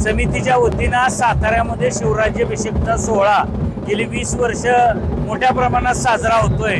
समितीच्या वतीनं साताऱ्यामध्ये शिवराज्याभिषेकचा सोहळा गेली 20 वर्ष मोठ्या प्रमाणात साजरा होतोय।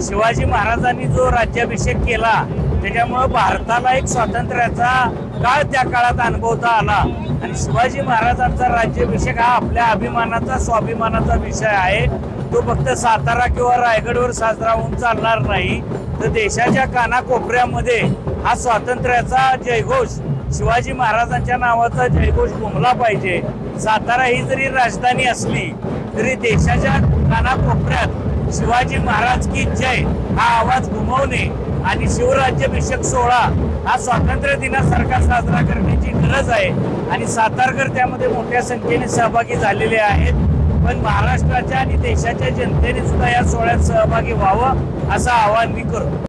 शिवाजी महाराजांनी जो राज्याभिषेक केला त्याच्यामुळे भारताला एक स्वातंत्र्याचा काळ त्या काळात अनुभवता आला आणि शिवाजी महाराजांचा राज्याभिषेक हा आपल्या अभिमानाचा स्वाभिमानाचा विषय आहे। तो फक्त सातारा किंवा रायगडवर साजरा होऊन चालणार नाही, तर देशाच्या कानाकोपऱ्यामध्ये हा स्वातंत्र्याचा जयघोष शिवाजी महाराजांच्या नावाचा जयघोष घुमला पाहिजे। सातारा ही जरी राजधानी असली तरी देशाच्या कानाकोपऱ्यात शिवाजी महाराज की जय हा आवाज घुमवणे आणि शिवराज्याभिषेक सोहळा हा स्वातंत्र्य दिनासारखा साजरा करण्याची गरज आहे आणि सातारकर त्यामध्ये मोठ्या संख्येने सहभागी झालेले आहेत। पण महाराष्ट्राच्या आणि देशाच्या जनतेने सुद्धा या सोहळ्यात सहभागी व्हावं असं आवाहन मी करतो।